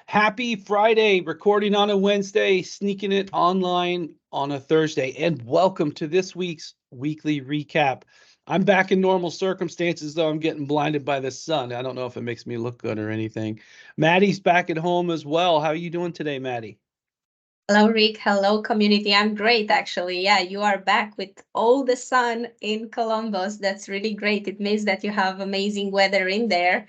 Happy Friday, recording on a Wednesday, sneaking it online on a Thursday, and welcome to this week's weekly recap. I'm back in normal circumstances, though I'm getting blinded by the sun. I don't know if it makes me look good or anything. Maddie's back at home as well. How are you doing today, Maddie? Hello, Rick. Hello, community. I'm great, actually. Yeah, you are back with all the sun in Columbus. That's really great. It means that you have amazing weather in there.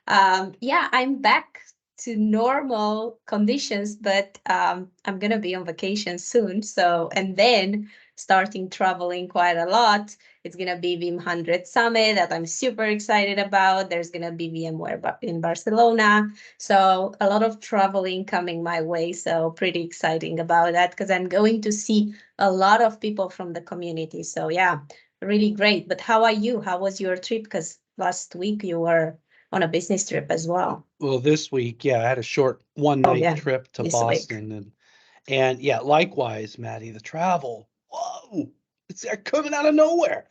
Yeah, I'm back to normal conditions, but I'm gonna be on vacation soon. So, and then starting traveling quite a lot. It's gonna be Veeam 100 Summit that I'm super excited about. There's gonna be VMware in Barcelona. So a lot of traveling coming my way. So pretty exciting about that because I'm going to see a lot of people from the community. So yeah, really great. But how are you? How was your trip? Because last week you were on a business trip as well. Well, this week, yeah, I had a short Oh one-night yeah, trip to this week. Boston, and yeah, likewise, Maddie, the travel. Whoa, it's coming out of nowhere,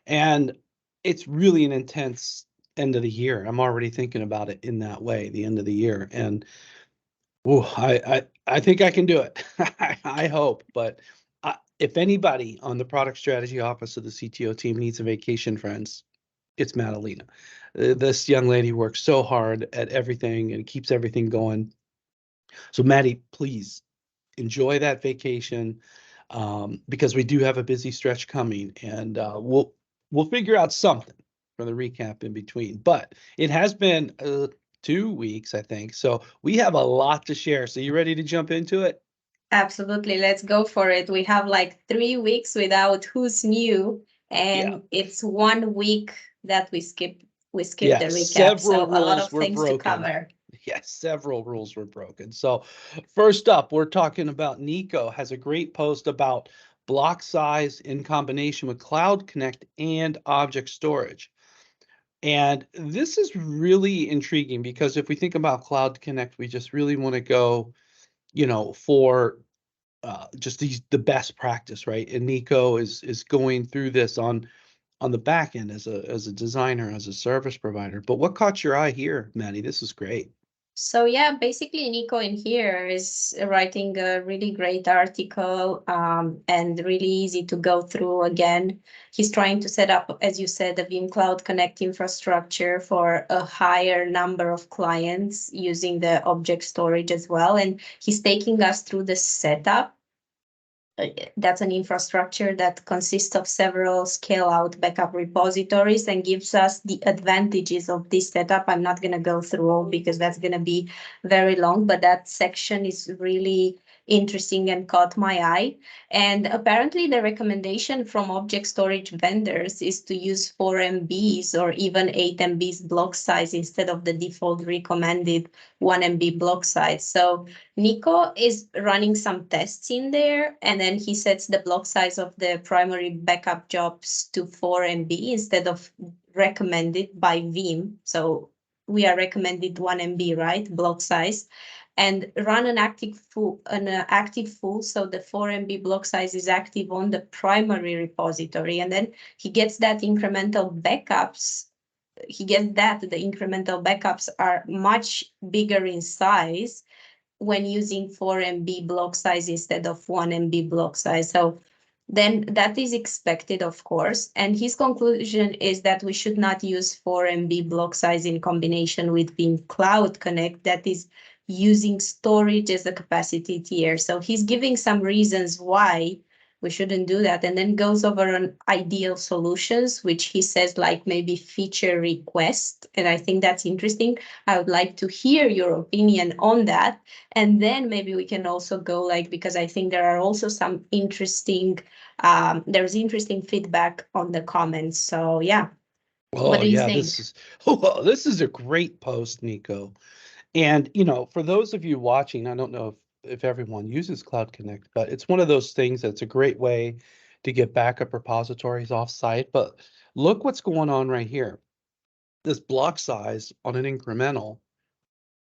and it's really an intense end of the year. I'm already thinking about it in that way, the end of the year, and I think I can do it. I hope, but if anybody on the product strategy office of the CTO team needs a vacation, friends, it's Madalina. This young lady works so hard at everything and keeps everything going. So, Maddie, please enjoy that vacation, because we do have a busy stretch coming, and we'll figure out something for the recap in between. But it has been 2 weeks, I think, so we have a lot to share. So you ready to jump into it? Absolutely. Let's go for it. We have like 3 weeks without who's new, Yeah, and it's 1 week that we skip the yeah. recap. Several So a lot rules of were things to broken. cover. Yes, several rules were broken. So, first up, we're talking about Nico has a great post about block size in combination with Cloud Connect and object storage. And this is really intriguing because if we think about Cloud Connect, we just really want to go, for just the best practice, right? And Nico is going through this on the back end as a designer, as a service provider. But what caught your eye here, Maddie? This is great. So yeah, basically Nico in here is writing a really great article and really easy to go through again. He's trying to set up, as you said, the Veeam Cloud Connect infrastructure for a higher number of clients using the object storage as well. And he's taking us through the setup. That's an infrastructure that consists of several scale-out backup repositories and gives us the advantages of this setup. I'm not going to go through all because that's going to be very long, but that section is really interesting and caught my eye. And apparently the recommendation from object storage vendors is to use 4 MBs or even 8 MBs block size instead of the default recommended 1 MB block size. So Nico is running some tests in there, and then he sets the block size of the primary backup jobs to 4 MB instead of recommended by Veeam. So we are recommended 1 MB, right? Block size. And run an active full. So the 4 MB block size is active on the primary repository. And then he gets that incremental backups. He gets that the incremental backups are much bigger in size when using 4 MB block size instead of 1 MB block size. So then that is expected, of course. And his conclusion is that we should not use 4 MB block size in combination with Veeam Cloud Connect, that is using storage as a capacity tier. So he's giving some reasons why we shouldn't do that, and then goes over on ideal solutions, which he says like maybe feature request. And I think that's interesting. I would like to hear your opinion on that. And then maybe we can also go like, because I think there are also some interesting, there's interesting feedback on the comments. So yeah, what Oh do you yeah, think? this is a great post, Nico. And for those of you watching, I don't know if everyone uses Cloud Connect, but it's one of those things that's a great way to get backup repositories off-site. But look what's going on right here. This block size on an incremental,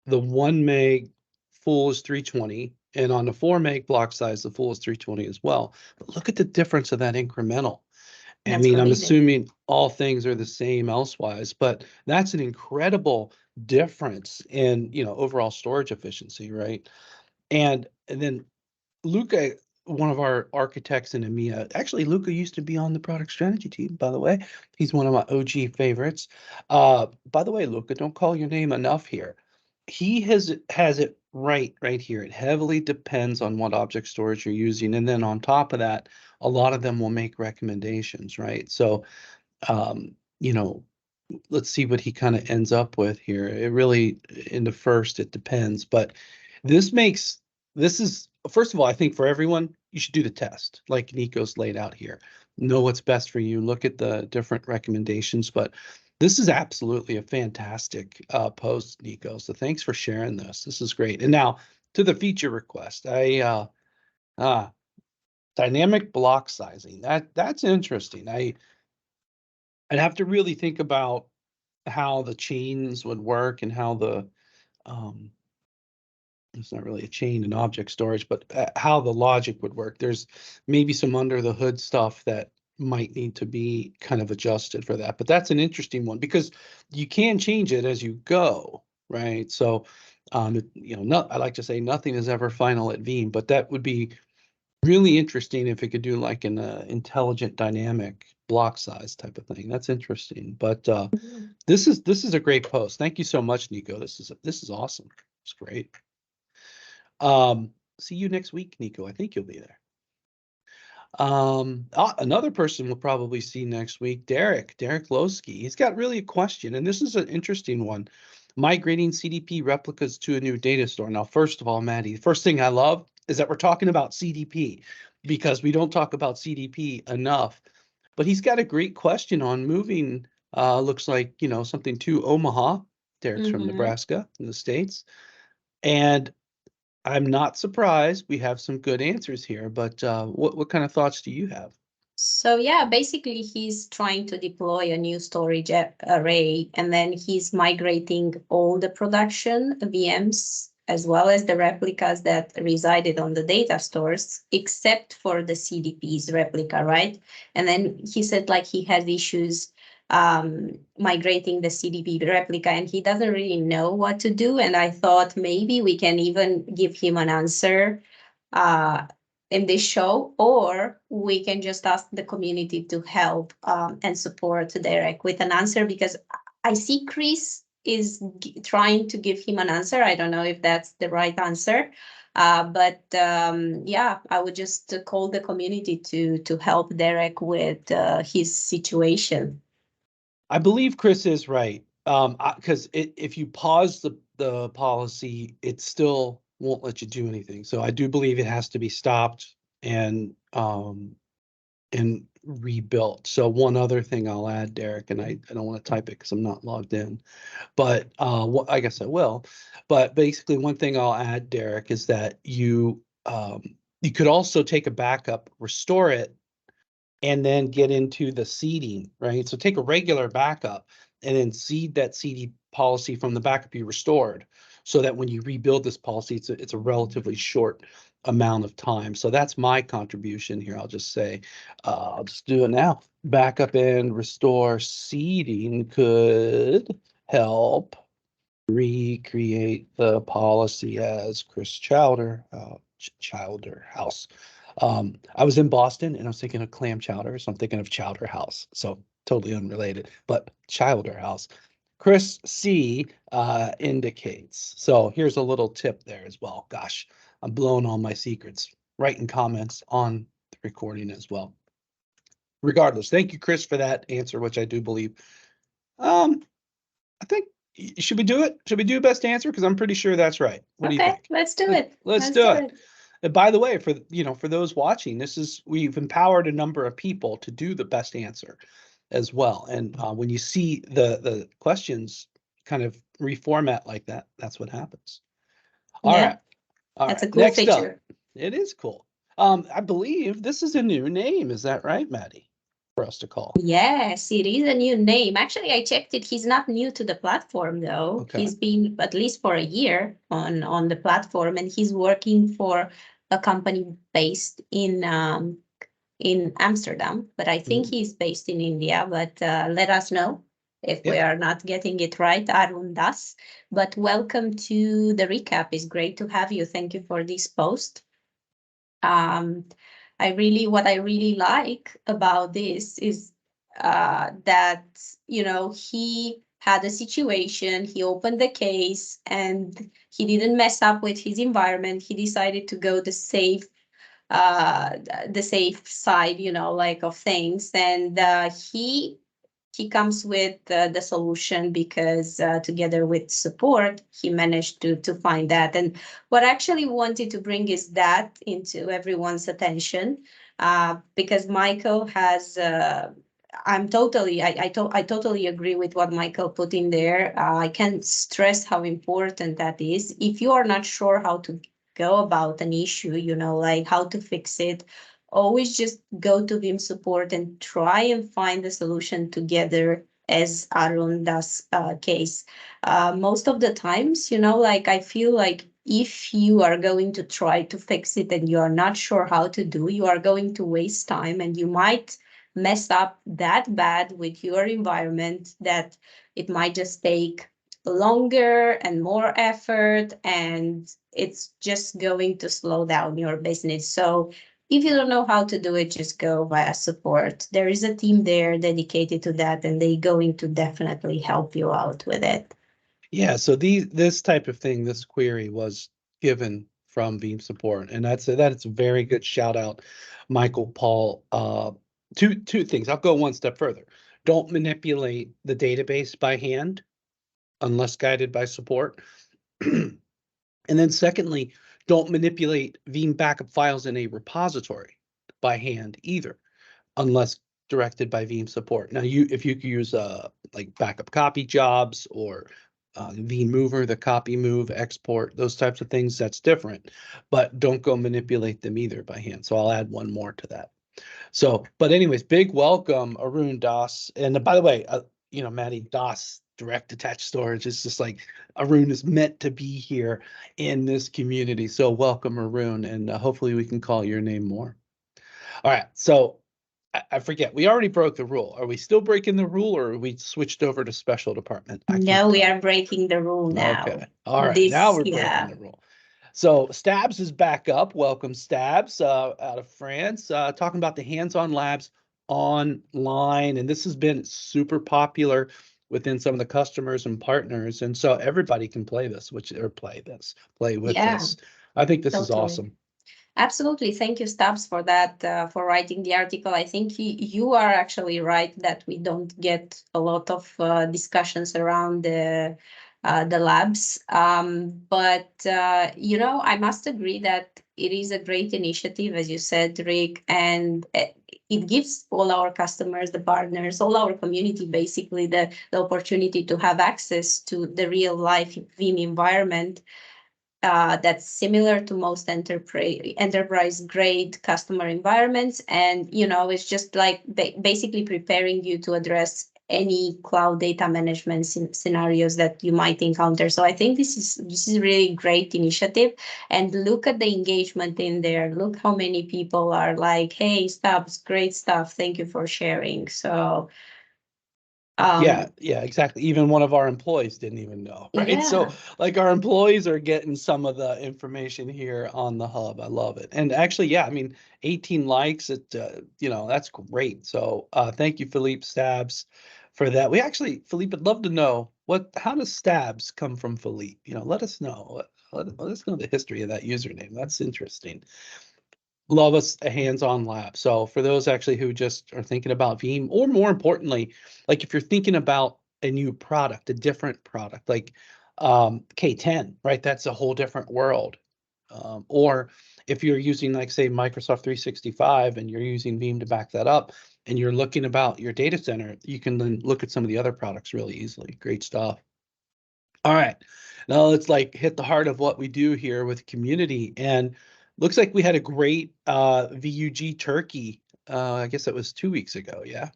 the 1 meg full is 320, and on the 4 meg block size, the full is 320 as well. But look at the difference of that incremental. I That's mean, I'm amazing. assuming all things are the same elsewise, but that's an incredible difference in, overall storage efficiency, right? And then Luca, one of our architects in EMEA, actually, Luca used to be on the product strategy team, by the way. He's one of my OG favorites. By the way, Luca, don't call your name enough here. He has it right here. It heavily depends on what object storage you're using. And then on top of that, a lot of them will make recommendations, right? So, you know, let's see what he kind of ends up with here. It really, in the first, it depends. But this is, first of all, I think for everyone, you should do the test like Nico's laid out here. Know what's best for you, look at the different recommendations. But this is absolutely a fantastic post, Nico. So thanks for sharing this. This is great. And now to the feature request. Dynamic block sizing. That's interesting. I'd have to really think about how the chains would work and how it's not really a chain in object storage, but how the logic would work. There's maybe some under the hood stuff that might need to be kind of adjusted for that. But that's an interesting one because you can change it as you go, right? So, I like to say nothing is ever final at Veeam, but that would be really interesting if it could do like an intelligent dynamic block size type of thing. That's interesting. But this is a great post. Thank you so much, Nico. This is awesome. It's great. See you next week, Nico. I think you'll be there. Another person we'll probably see next week, Derek Losky. He's got really a question, and this is an interesting one. Migrating CDP replicas to a new data store. Now, first of all, Maddie, the first thing I love is that we're talking about CDP because we don't talk about CDP enough. But he's got a great question on moving, looks like, something to Omaha. Derek's from Nebraska in the States. And I'm not surprised. We have some good answers here, but what kind of thoughts do you have? So yeah, basically he's trying to deploy a new storage array, and then he's migrating all the production VMs as well as the replicas that resided on the data stores, except for the CDP's replica, right? And then he said like he had issues migrating the CDP replica, and he doesn't really know what to do. And I thought maybe we can even give him an answer in this show, or we can just ask the community to help and support Derek with an answer, because I see Chris is trying to give him an answer. I don't know if that's the right answer, but yeah, I would just call the community to help Derek with his situation. I believe Chris is right, because if you pause the policy, it still won't let you do anything. So I do believe it has to be stopped and rebuilt. So one other thing I'll add, Derek, and I don't want to type it because I'm not logged in, but I guess I will. But basically, one thing I'll add, Derek, is that you could also take a backup, restore it, and then get into the seeding, right? So take a regular backup and then seed that CD policy from the backup you restored, so that when you rebuild this policy, it's a relatively short amount of time. So that's my contribution here. I'll just say, I'll just do it now. Backup and restore seeding could help recreate the policy as Chris Chowder House. I was in Boston and I was thinking of clam chowder, so I'm thinking of Chowder House. So totally unrelated, but Chowder House. Chris C indicates. So here's a little tip there as well. Gosh, I'm blowing all my secrets. Write in comments on the recording as well. Regardless, thank you, Chris, for that answer, which I do believe. I think, should we do it? Should we do best answer? Because I'm pretty sure that's right. What do you think? Let's do it. Let's do it. And by the way, for those watching, we've empowered a number of people to do the best answer as well. And when you see the questions kind of reformat like that, that's what happens. All right. That's a cool Next feature. Up, it is cool. I believe this is a new name. Is that right, Maddie? For us to call. Yes, it is a new name. Actually, I checked it. He's not new to the platform, though. Okay. He's been at least for a year on the platform, and he's working for a company based in Amsterdam. But I think he's based in India. But let us know if we are not getting it right. Arun does. But welcome to the recap. It's great to have you. Thank you for this post. What I really like about this is that, he had a situation, he opened the case, and he didn't mess up with his environment. He decided to go the safe side, like of things. And he comes with the solution because together with support, he managed to find that. And what I actually wanted to bring is that into everyone's attention, because Michael has. I totally agree with what Michael put in there. I can't stress how important that is. If you are not sure how to go about an issue, like how to fix it, always just go to Veeam support and try and find the solution together, as Arun does case. Most of the times, like I feel like if you are going to try to fix it and you are not sure how to do, you are going to waste time and you might mess up that bad with your environment that it might just take longer and more effort, and it's just going to slow down your business. So if you don't know how to do it, just go via support. There is a team there dedicated to that, and they're going to definitely help you out with it. Yeah, so this type of thing, this query was given from Veeam support, and that's a very good shout out, Michael, Paul. Two things. I'll go one step further. Don't manipulate the database by hand unless guided by support. And then secondly, don't manipulate Veeam backup files in a repository by hand either, unless directed by Veeam support. Now, if you use like backup copy jobs or Veeam Mover, the copy, move, export, those types of things, that's different. But don't go manipulate them either by hand. So I'll add one more to that. So, but anyways, big welcome, Arun Das. And by the way, Maddie, Das direct attached storage is just like Arun is meant to be here in this community. So welcome, Arun, and hopefully we can call your name more. All right, so I forget. We already broke the rule. Are we still breaking the rule, or are we switched over to special department? No, we are breaking the rule now. Okay. All right. Now we're breaking the rule. So Stabs is back up. Welcome, Stabs, out of France, talking about the hands-on labs online. And this has been super popular within some of the customers and partners. And so everybody can play this, play with this. I think this is awesome. Absolutely. Thank you, Stubbs, for that, for writing the article. I think you are actually right that we don't get a lot of discussions around the labs. But I must agree that it is a great initiative, as you said, Rick, and it gives all our customers, the partners, all our community, basically the opportunity to have access to the real life Veeam environment. That's similar to most enterprise grade customer environments. And, it's just like basically preparing you to address any cloud data management scenarios that you might encounter. So I think this is really great initiative. And look at the engagement in there. Look how many people are like, hey, Stubbs, great stuff. Thank you for sharing. So yeah, exactly. Even one of our employees didn't even know, right? Yeah. So like our employees are getting some of the information here on the hub. I love it. And actually, yeah, I mean, 18 likes, that's great. So thank you, Philippe Stabs, for that. Philippe, would love to know how does Stabs come from Philippe? Let us know. Let us know the history of that username. That's interesting. Love a hands-on lab. So for those actually who just are thinking about Veeam, or more importantly, like if you're thinking about a new product, a different product, like K10, right? That's a whole different world. Or if you're using, like, say, Microsoft 365 and you're using Veeam to back that up, and you're looking about your data center, you can then look at some of the other products really easily. Great stuff. All right, now let's hit the heart of what we do here with community. And looks like we had a great VUG Turkey. I guess that was 2 weeks ago. Yeah.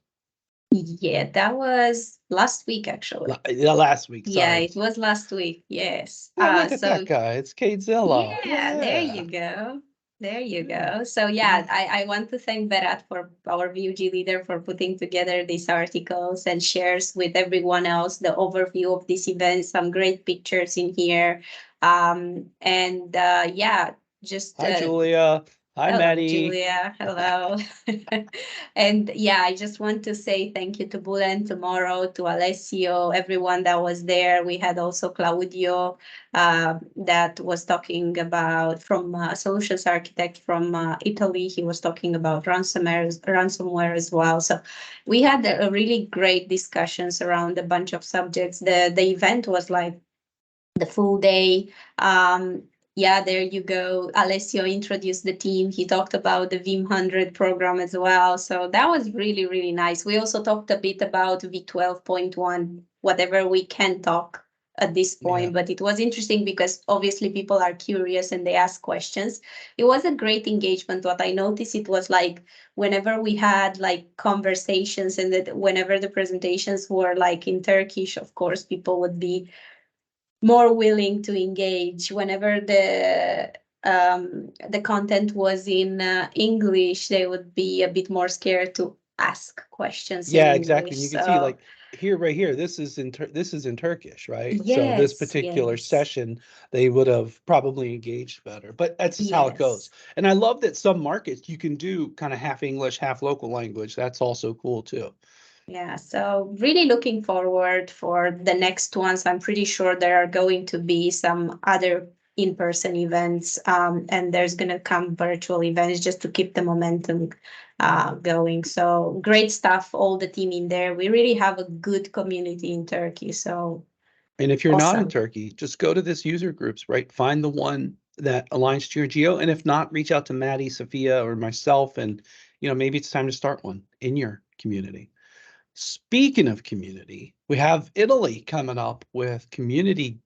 Yeah, that was last week, actually. Last week. Sorry. Yeah, it was last week. Yes. Oh, look at that guy. It's Kate Zilla. Yeah, there you go. There you go. So yeah, I want to thank Berat for our VUG leader for putting together these articles and shares with everyone else the overview of this event, some great pictures in here. And yeah, just Hi, Julia. Hi, hello, Maddie. Julia. Hello. And yeah, I just want to say thank you to Bulen tomorrow, to Alessio, everyone that was there. We had also Claudio that was talking about from solutions architect from Italy. He was talking about ransomware as well. So we had a really great discussions around a bunch of subjects. The event was like the full day. Yeah, there you go. Alessio introduced the team. He talked about the Veeam 100 program as well. So that was really, really nice. We also talked a bit about V12.1, whatever we can talk at this point. Yeah. But it was interesting because obviously people are curious and they ask questions. It was a great engagement. What I noticed, it was like whenever we had like conversations and that whenever the presentations were like in Turkish, of course, people would be more willing to engage. Whenever the content was in English, they would be a bit more scared to ask questions in Yeah, exactly. English. And you can see So like here, right here, this is in Turkish, right? So this yes, particular yes, session, they would have probably engaged better, but that's just how it goes. yes. And I love that some markets you can do kind of half English, half local language. That's also cool too. Yeah, so really looking forward for the next ones. I'm pretty sure there are going to be some other in-person events, and there's going to come virtual events just to keep the momentum going. So great stuff, all the team in there. We really have a good community in Turkey. So And if you're not in awesome. Turkey, just go to this user groups, right? Find the one that aligns to your geo. And if not, reach out to Maddie, Sophia, or myself. And, maybe it's time to start one in your community. Speaking of community, we have Italy coming up with community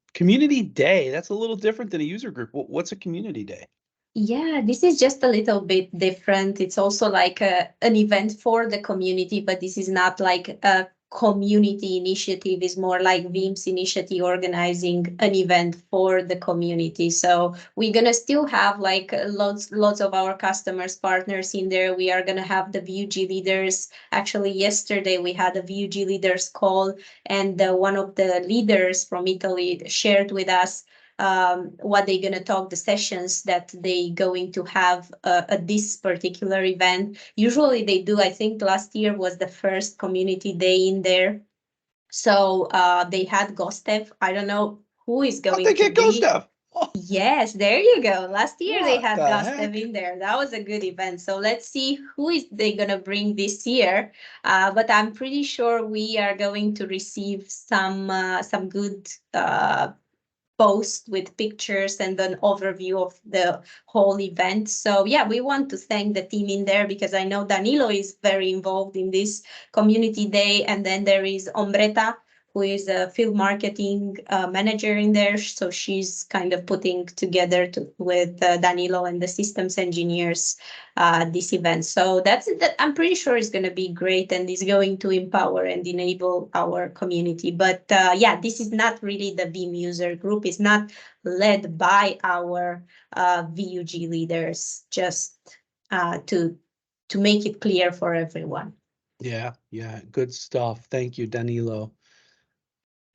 day. That's a little different than a user group. What's a community day? Yeah, this is just a little bit different. It's also like an event for the community, but this is not like a community initiative. It's more like Veeam's initiative organizing an event for the community. So we're gonna still have like lots of our customers, partners in there. We are gonna have the VUG leaders. Actually, yesterday we had a VUG leaders call, and one of the leaders from Italy shared with us what they're going to talk, the sessions that they going to have at this particular event. Usually they do, I think last year was the first community day in there. So they had Gostev. I don't know who is Oh, they going to get Ghost be. Stuff. Oh, Yes, there you go. Last year they what had the Gustav heck? in there. That was a good event. So let's see who is they gonna bring this year. But I'm pretty sure we are going to receive some good post with pictures and an overview of the whole event. So yeah, we want to thank the team in there because I know Danilo is very involved in this community day. And then there is Ombreta, who is a field marketing manager in there. So she's kind of putting together with Danilo and the systems engineers this event. So that I'm pretty sure is going to be great and is going to empower and enable our community. But yeah, this is not really the Veeam user group. It's not led by our VUG leaders, just to make it clear for everyone. Yeah, yeah, good stuff. Thank you, Danilo.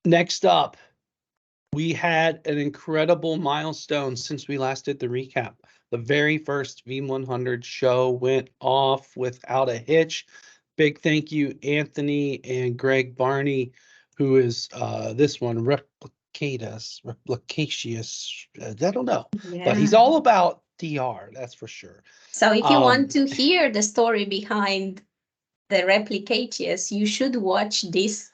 Next up, we had an incredible milestone since we last did the recap. The very first Veeam 100 show went off without a hitch. Big thank you, Anthony and Greg Barney, who is this one, Replicatius. I don't know, but he's Yeah. all about DR, that's for sure. So if you want Um, to hear the story behind the Replicatius, you should watch this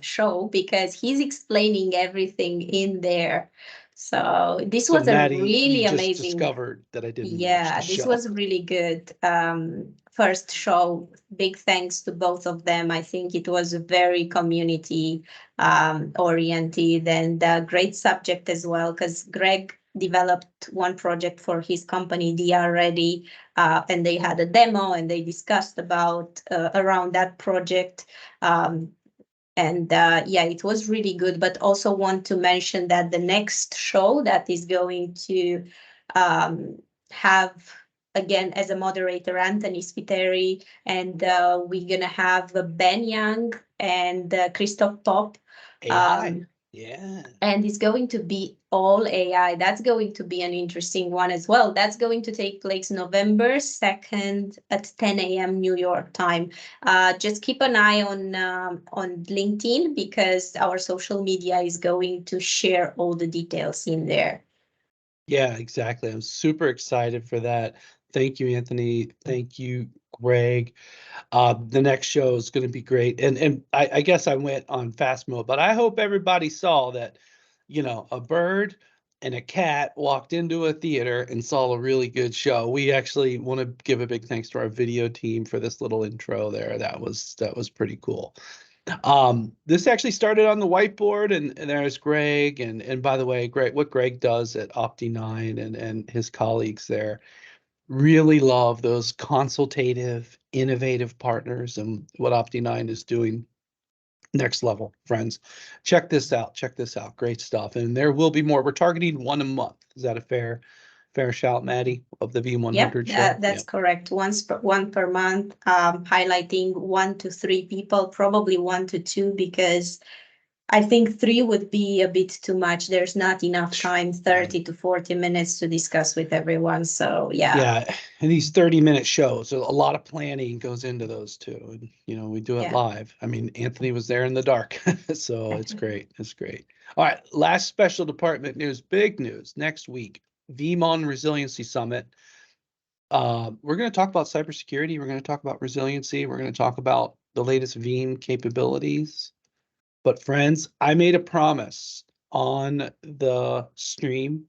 show because he's explaining everything in there. So this so was a Maddie, you really just amazing. discovered that I didn't watch the Yeah, this show. was really good. First show. Big thanks to both of them. I think it was very community oriented and a great subject as well because Greg developed one project for his company, DR Ready, and they had a demo and they discussed about around that project. And yeah, it was really good. But also want to mention that the next show that is going to have, again, as a moderator, Anthony Spiteri, and we're going to have Ben Young and Christoph Pop. AI. Yeah. And it's going to be all AI. That's going to be an interesting one as well. That's going to take place November 2nd at 10 a.m. New York time. Just keep an eye on LinkedIn, because our social media is going to share all the details in there. Yeah, exactly. I'm super excited for that. Thank you, Anthony. Thank you, Greg. The next show is going to be great. And I guess I went on fast mode, but I hope everybody saw that, you know, a bird and a cat walked into a theater and saw a really good show. We actually want to give a big thanks to our video team for this little intro there. That was pretty cool. This actually started on the whiteboard, and there's Greg, and by the way, Greg, what Greg does at Opti9 and his colleagues there, really love those consultative, innovative partners, and what Opti9 is doing. Next level, friends. Check this out. Check this out. Great stuff. And there will be more. We're targeting one a month. Is that a fair shout, Maddie, of the VeeamON show? That's correct. One per month, highlighting 1 to 3 people, probably 1 to 2, because I think 3 would be a bit too much. There's not enough time, 30 to 40 minutes to discuss with everyone. So Yeah, and these 30-minute shows, a lot of planning goes into those too. And you know, we do it live. I mean, Anthony was there in the dark, so it's great. It's great. All right, last special department news, big news. Next week, VeeamON Resiliency Summit. We're going to talk about cybersecurity. We're going to talk about resiliency. We're going to talk about the latest Veeam capabilities. But friends, I made a promise on the stream,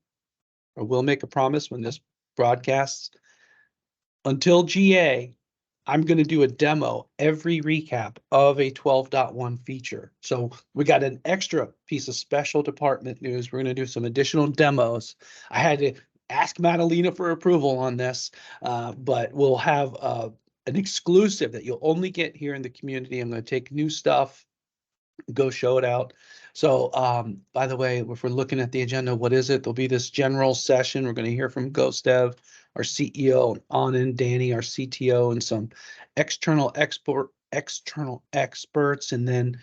or will make a promise when this broadcasts. Until GA, I'm going to do a demo every recap of a 12.1 feature. So we got an extra piece of special department news. We're going to do some additional demos. I had to ask Madalina for approval on this, but we'll have an exclusive that you'll only get here in the community. I'm going to take new stuff, go show it out. So by the way, if we're looking at the agenda, what is it? There'll be this general session. We're going to hear from GhostDev, our CEO, Anand, Danny, our CTO, and some external experts. And then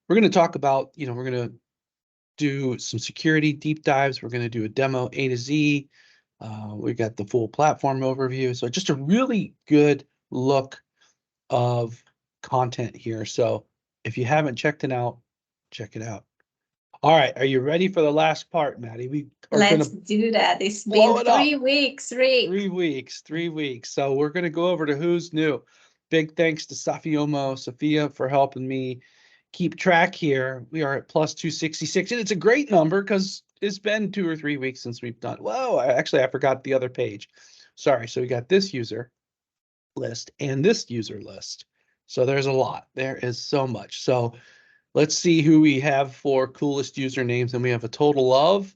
we're going to talk about, you know, we're going to do some security deep dives. We're going to do a demo A to Z. We got the full platform overview. So just a really good look of content here. So if you haven't checked it out, check it out. All right, are you ready for the last part, Maddie? We are Let's do that. It's been 3 weeks, Rick. 3 weeks. So we're going to go over to who's new. Big thanks to Sophia for helping me keep track here. We are at plus 266, and it's a great number because it's been 2 or 3 weeks since we've done. Whoa, I forgot the other page. Sorry. So we got this user list and this user list. So there's a lot. There is so much. So let's see who we have for coolest usernames, and we have a total of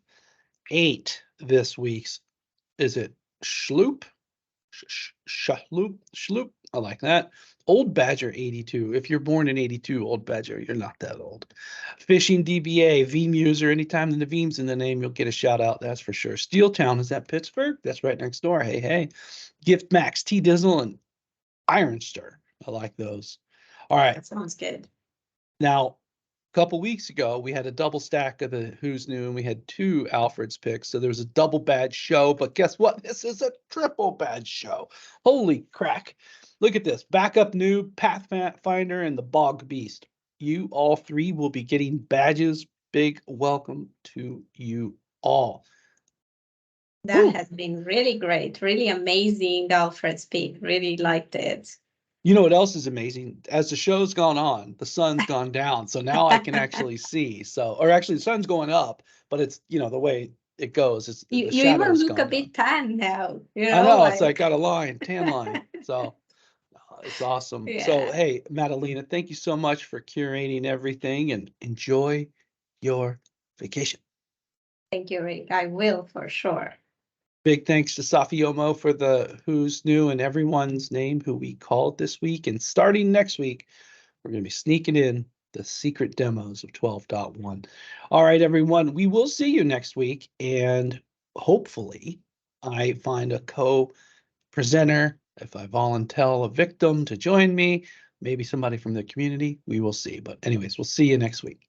8 this week's. Is it Schloop? Schloop. I like that. Old Badger 82. If you're born in 82, Old Badger, you're not that old. Fishing DBA, Veeam user. Anytime the Veeam's in the name, you'll get a shout out. That's for sure. Steeltown, is that Pittsburgh? That's right next door. Hey, hey. Gift Max, T Dizzle, and Iron Stir. I like those. All right. That sounds good. Now, a couple weeks ago, we had a double stack of the Who's New, and we had 2 Alfred's picks. So there was a double bad show. But guess what? This is a triple bad show. Holy crack. Look at this. Backup Noob, Pathfinder, and the Bog Beast. You all 3 will be getting badges. Big welcome to you all. That has been really great, really amazing, Alfred's pick. Really liked it. You know what else is amazing? As the show's gone on, the sun's gone down. So now I can actually see. So, or actually the sun's going up, but it's, you know, the way it goes. It's you the even look a down. bit tan now. You know, I know, it's like got a line, tan line. So it's awesome. Yeah. So, hey, Madalina, thank you so much for curating everything, and enjoy your vacation. Thank you, Rick. I will for sure. Big thanks to Safiomo for the Who's New and everyone's name who we called this week. And starting next week, we're going to be sneaking in the secret demos of 12.1. All right, everyone, we will see you next week. And hopefully I find a co-presenter, if I volunteer a victim to join me, maybe somebody from the community, we will see. But anyways, we'll see you next week.